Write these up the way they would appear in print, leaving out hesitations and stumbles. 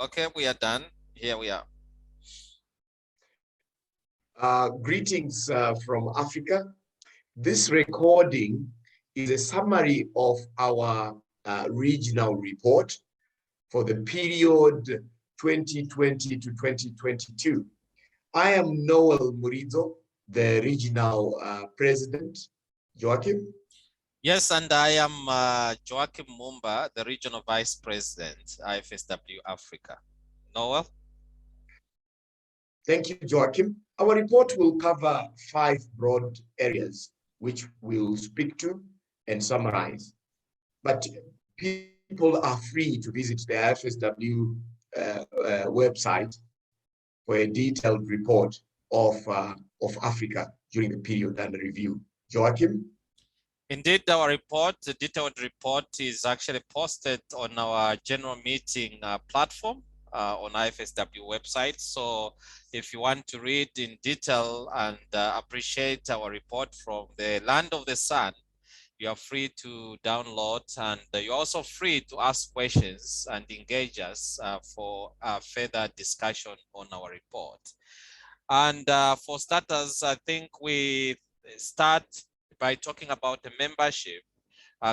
Okay, we are done. Here we are. Greetings from Africa. This recording is a summary of our regional report for the period 2020 to 2022. I am Noel Murizo, the regional president. Joachim? Yes, and I am Joachim Mumba, the regional vice president, IFSW Africa. Noel? Thank you, Joachim. Our report will cover 5 broad areas, which we'll speak to and summarize. But people are free to visit the IFSW website for a detailed report of Africa during the period under review. Joachim? Indeed, our report, the detailed report, is actually posted on our general meeting platform on IFSW website. So if you want to read in detail and appreciate our report from the land of the sun, you are free to download, and you're also free to ask questions and engage us for further discussion on our report. And for starters, I think we start by talking about the membership.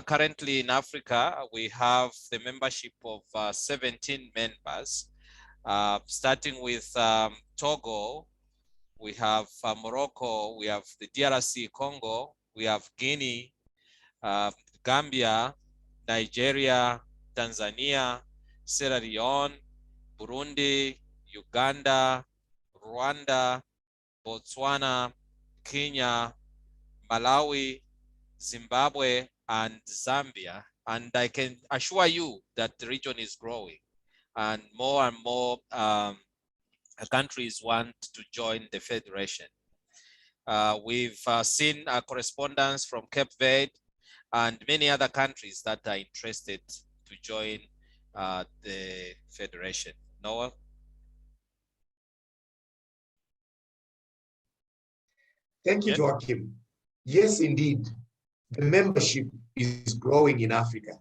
Currently in Africa, we have the membership of 17 members, starting with Togo, we have Morocco, we have the DRC Congo, we have Guinea, Gambia, Nigeria, Tanzania, Sierra Leone, Burundi, Uganda, Rwanda, Botswana, Kenya, Malawi, Zimbabwe, and Zambia. And I can assure you that the region is growing, and more countries want to join the federation. We've seen correspondence from Cape Verde and many other countries that are interested to join the federation. Noel? Thank you, Joachim. Yes, indeed, the membership is growing in Africa.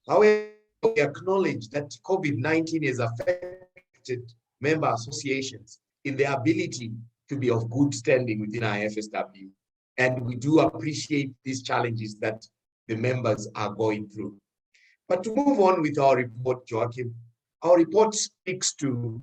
However, we acknowledge that COVID-19 has affected member associations in their ability to be of good standing within IFSW. And we do appreciate these challenges that the members are going through. But to move on with our report, Joachim, our report speaks to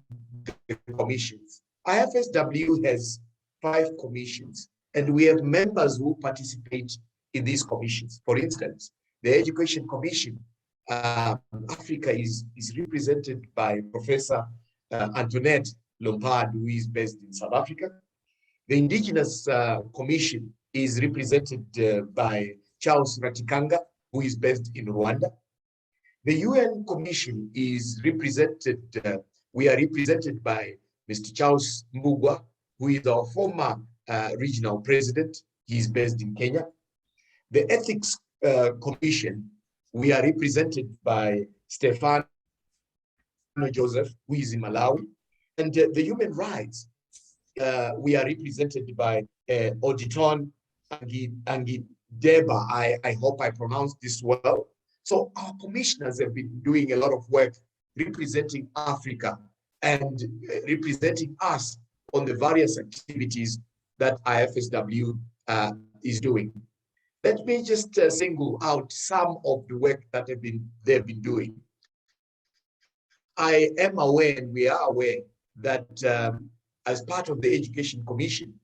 the commissions. IFSW has 5 commissions, and we have members who participate in these commissions. For instance, the Education Commission, Africa is represented by Professor Antoinette Lompard, who is based in South Africa. The Indigenous Commission is represented by Charles Ratikanga, who is based in Rwanda. The UN Commission is represented, we are represented by Mr. Charles Mbugwa, who is our former regional president. He is based in Kenya. The Ethics Commission, we are represented by Stefano Joseph, who is in Malawi. And the Human Rights, we are represented by Auditon Angideba. I hope I pronounced this well. So our commissioners have been doing a lot of work representing Africa and representing us on the various activities that IFSW is doing. Let me just single out some of the work that they've been doing. I am aware, and we are aware, that as part of the Education Commission,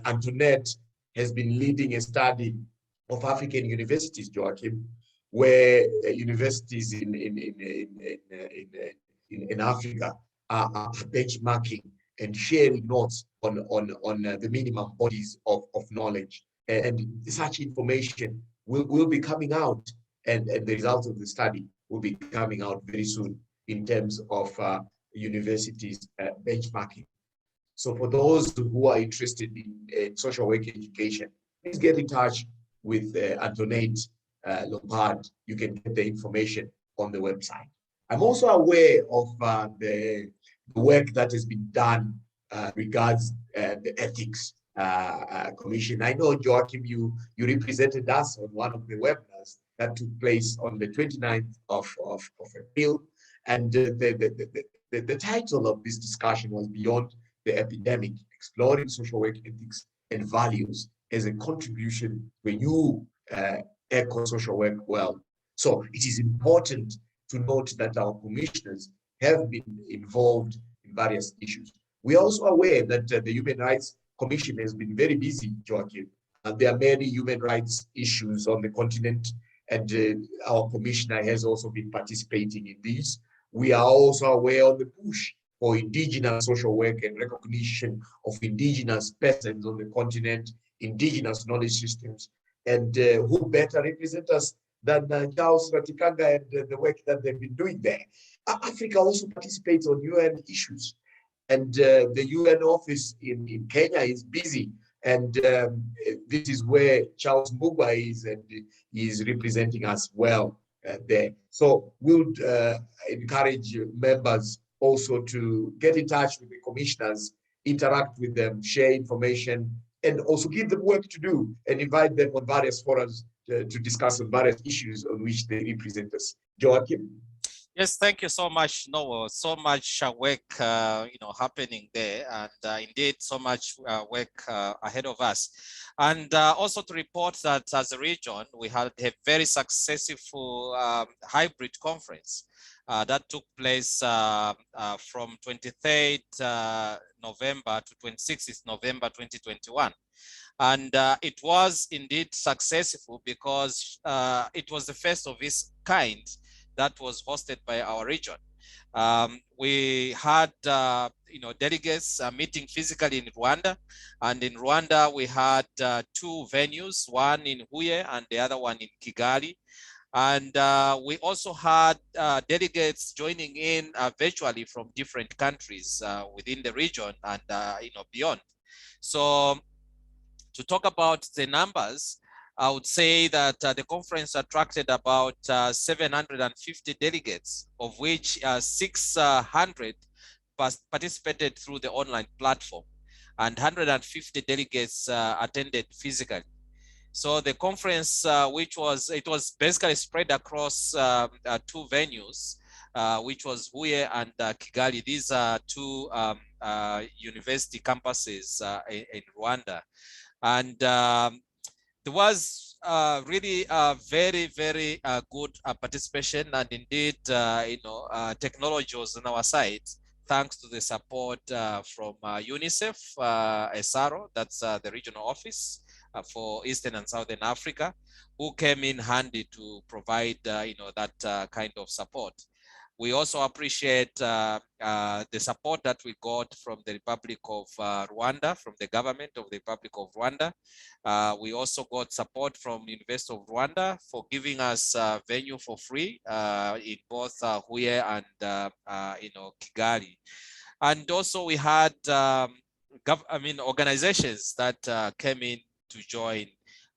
Antoinette has been leading a study of African universities, Joachim, where universities in Africa are benchmarking and sharing notes on the minimum bodies of knowledge. And such information will be coming out, and the results of the study will be coming out very soon in terms of universities benchmarking. So for those who are interested in social work education, please get in touch with Antoinette Lompard. You can get the information on the website. I'm also aware of the work that has been done regards the Ethics Commission. I know, Joachim, you represented us on one of the webinars that took place on the 29th of April. And the title of this discussion was Beyond the Epidemic, Exploring Social Work Ethics and Values as a Contribution to a New Eco-Social Work World. So it is important to note that our commissioners have been involved in various issues. We are also aware that the Human Rights Commission has been very busy, Joachim. There are many human rights issues on the continent, and our commissioner has also been participating in these. We are also aware of the push for indigenous social work and recognition of indigenous persons on the continent, indigenous knowledge systems, and who better represent us than Charles Ratikanga and the work that they've been doing there. Africa also participates on UN issues, and the UN office in Kenya is busy, and this is where Charles Mbugwa is, and he is representing us well there. So we'll encourage members also to get in touch with the commissioners, interact with them, share information, and also give them work to do, and invite them on various forums to discuss on various issues on which they represent us. Joachim? Yes, thank you so much, Noah. So much work, happening there, and indeed so much work ahead of us. And also to report that as a region, we had a very successful hybrid conference that took place from 23rd November to 26th November 2021. And it was indeed successful because it was the first of its kind that was hosted by our region. We had delegates meeting physically in Rwanda, and in Rwanda we had two venues, one in Huye and the other one in Kigali. And we also had delegates joining in virtually from different countries within the region and beyond. So to talk about the numbers, I would say that the conference attracted about 750 delegates, of which 600 participated through the online platform, and 150 delegates attended physically. So the conference, it was basically spread across two venues, which was Huye and Kigali. These are two university campuses in Rwanda. And there was really very, very good participation, and indeed, technology was on our side, thanks to the support from UNICEF, ESARO, that's the regional office for Eastern and Southern Africa, who came in handy to provide, that kind of support. We also appreciate the support that we got from the Republic of Rwanda, from the government of the Republic of Rwanda. We also got support from University of Rwanda for giving us a venue for free in both Huye and Kigali. And also we had organizations that came in to join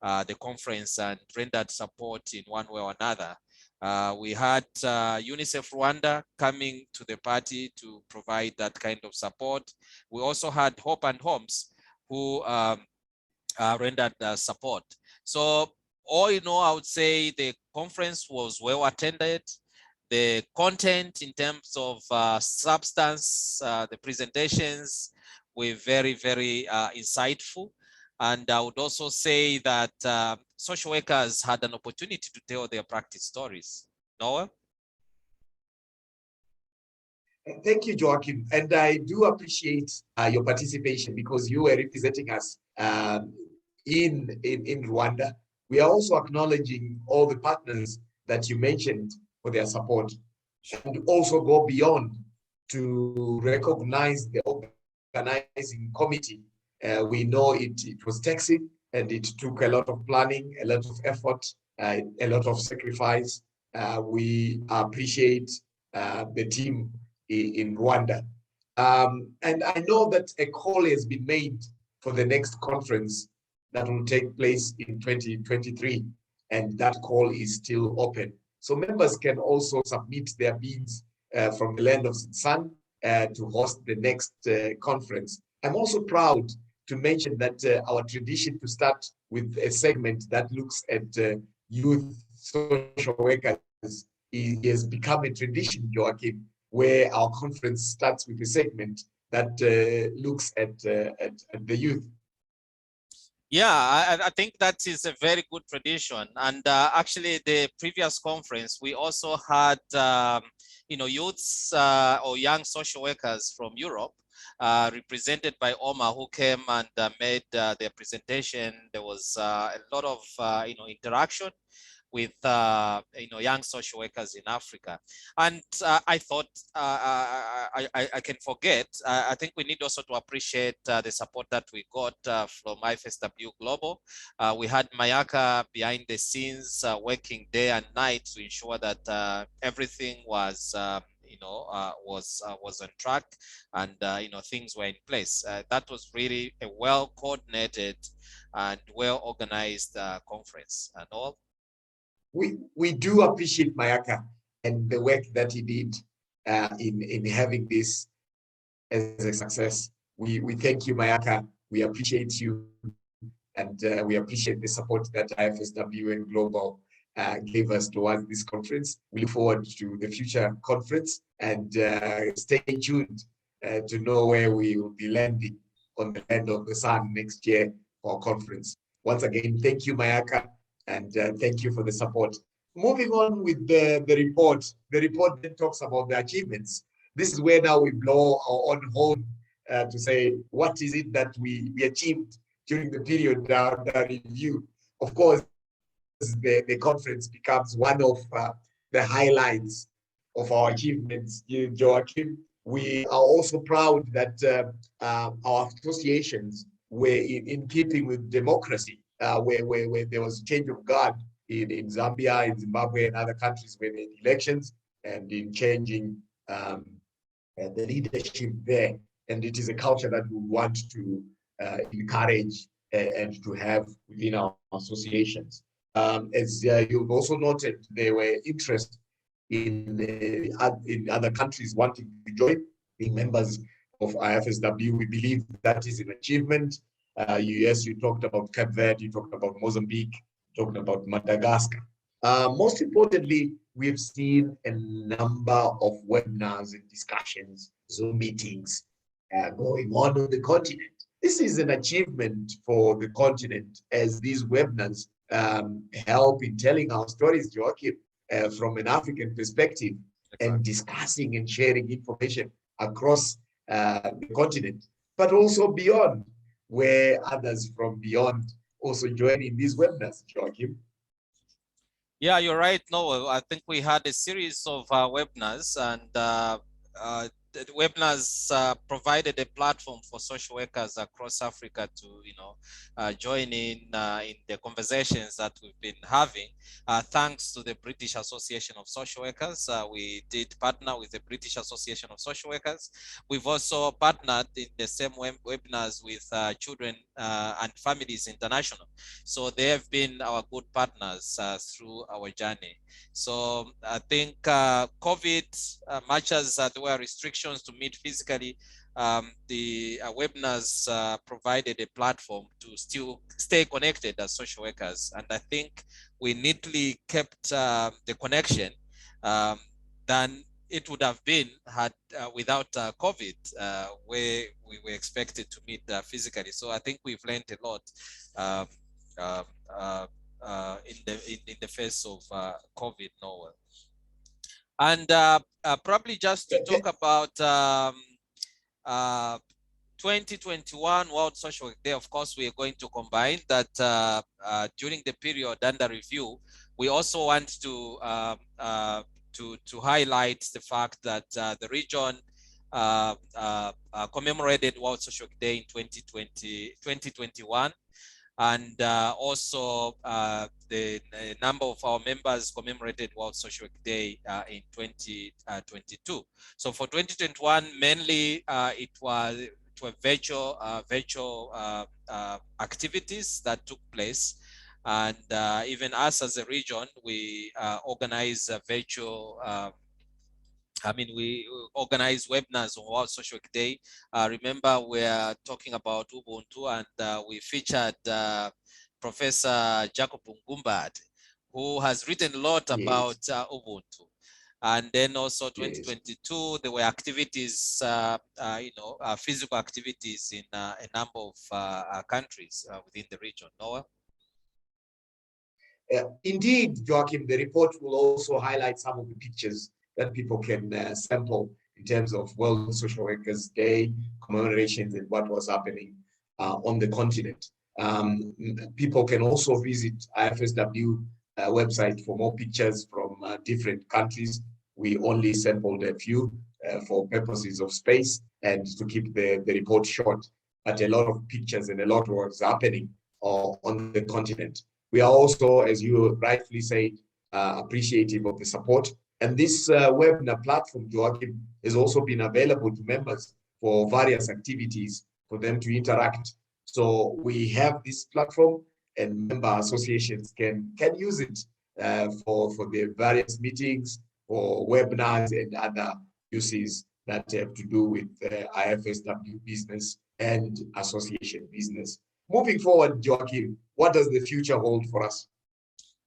the conference and rendered support in one way or another. We had UNICEF Rwanda coming to the party to provide that kind of support. We also had Hope and Homes who rendered support. So all in all, I would say the conference was well attended. The content in terms of substance, the presentations were very, very insightful. And I would also say that social workers had an opportunity to tell their practice stories. Noah? Thank you, Joachim. And I do appreciate your participation because you were representing us in Rwanda. We are also acknowledging all the partners that you mentioned for their support, and also go beyond to recognize the organizing committee. We know it was taxing, and it took a lot of planning, a lot of effort, a lot of sacrifice. We appreciate the team in Rwanda. And I know that a call has been made for the next conference that will take place in 2023, and that call is still open. So members can also submit their bids from the land of sun to host the next conference. I'm also proud to mention that our tradition to start with a segment that looks at youth social workers it has become a tradition, Joachim, where our conference starts with a segment that looks at the youth. Yeah, I think that is a very good tradition. And actually, the previous conference, we also had, youths or young social workers from Europe, represented by Omar, who came and made their presentation. There was a lot of, interaction with young social workers in Africa. And I thought I can forget. I think we need also to appreciate the support that we got from IFSW Global. We had Mayaka behind the scenes working day and night to ensure that everything was was on track, and things were in place. That was really a well coordinated and well organized conference and all. We do appreciate Mayaka and the work that he did in having this as a success. We thank you, Mayaka. We appreciate you, and we appreciate the support that IFSW and Global gave us towards this conference. We look forward to the future conference, and stay tuned to know where we will be landing on the land of the sun next year for our conference. Once again, thank you, Mayaka, and thank you for the support. Moving on with the report that talks about the achievements. This is where now we blow our own horn to say, what is it that we achieved during the period that review? Of course, the conference becomes one of the highlights of our achievements, Joachim. We are also proud that our associations were in keeping with democracy, where there was change of guard in Zambia, in Zimbabwe, and other countries where they had elections, and in changing the leadership there. And it is a culture that we want to encourage and to have within our associations. As you've also noted, there were interest in other countries wanting to join, being members of IFSW. We believe that is an achievement. Yes, you talked about Cape Verde, you talked about Mozambique, you talked about Madagascar. Most importantly, we've seen a number of webinars and discussions, Zoom meetings going on the continent. This is an achievement for the continent, as these webinars help in telling our stories, Joachim, from an African perspective, and discussing and sharing information across the continent, but also beyond, where others from beyond also join in these webinars, Joachim. Yeah, you're right, Noel. I think we had a series of webinars, and the webinars provided a platform for social workers across Africa to, join in the conversations that we've been having. Thanks to the British Association of Social Workers, we did partner with the British Association of Social Workers. We've also partnered in the same webinars with Children and Families International. So they have been our good partners through our journey. So I think COVID, much as there were restrictions to meet physically, the webinars provided a platform to still stay connected as social workers. And I think we neatly kept the connection than it would have been had without COVID, where we were expected to meet physically. So I think we've learned a lot in the face of COVID, Noel. And probably just to talk about 2021 World Social Work Day, of course, we are going to combine that during the period under review. We also want to highlight the fact that the region commemorated World Social Work Day in 2021. And also the number of our members commemorated World Social Work Day in 2022. So for 2021, mainly it were virtual activities that took place. And even us as a region, we organize virtual we organize webinars on World Social Work Day. Remember, we're talking about Ubuntu, and we featured Professor Jacob Ngumbad, who has written a lot about Ubuntu. And then also Yes. 2022, there were activities, physical activities in a number of countries within the region. Noah? Indeed, Joachim, the report will also highlight some of the pictures that people can sample in terms of World Social Workers Day commemorations and what was happening on the continent. People can also visit IFSW website for more pictures from different countries. We only sampled a few for purposes of space and to keep the report short, but a lot of pictures and a lot was happening on the continent. We are also, as you rightfully said, appreciative of the support. And this webinar platform, Joachim, has also been available to members for various activities for them to interact. So we have this platform and member associations can use it for the various meetings, for webinars and other uses that have to do with IFSW business and association business. Moving forward, Joachim, what does the future hold for us?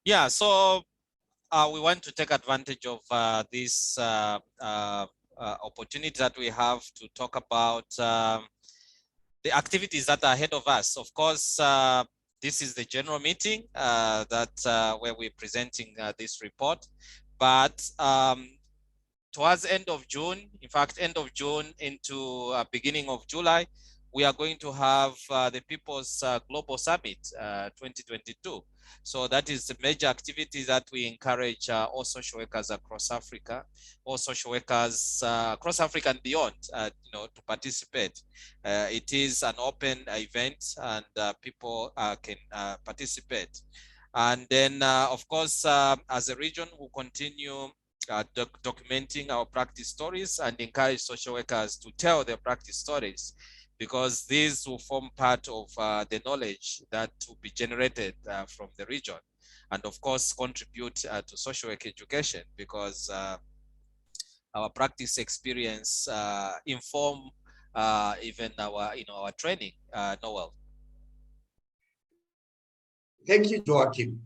Yeah, so we want to take advantage of this opportunity that we have to talk about the activities that are ahead of us. Of course, this is the general meeting where we're presenting this report, but towards the end of June, in fact, end of June into beginning of July, we are going to have the People's Global Summit 2022. So that is the major activity that we encourage all social workers across Africa, all social workers across Africa and beyond, to participate. It is an open event and people can participate. And then, of course, as a region, we'll continue documenting our practice stories and encourage social workers to tell their practice stories, because these will form part of the knowledge that will be generated from the region, and of course contribute to social work education, because our practice experience inform even our training. Noel. Thank you, Joachim.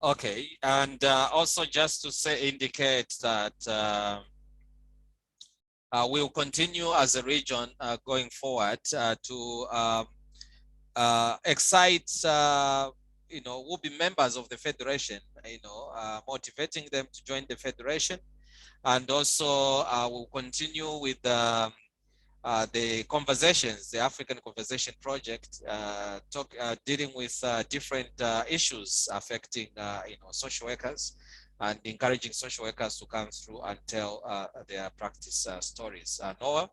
Okay, and also just to indicate that we'll continue as a region going forward to excite, will be members of the federation, motivating them to join the federation, and also we'll continue with the conversations, the African Conversation Project, dealing with different issues affecting, social workers, and encouraging social workers to come through and tell their practice stories. Noah?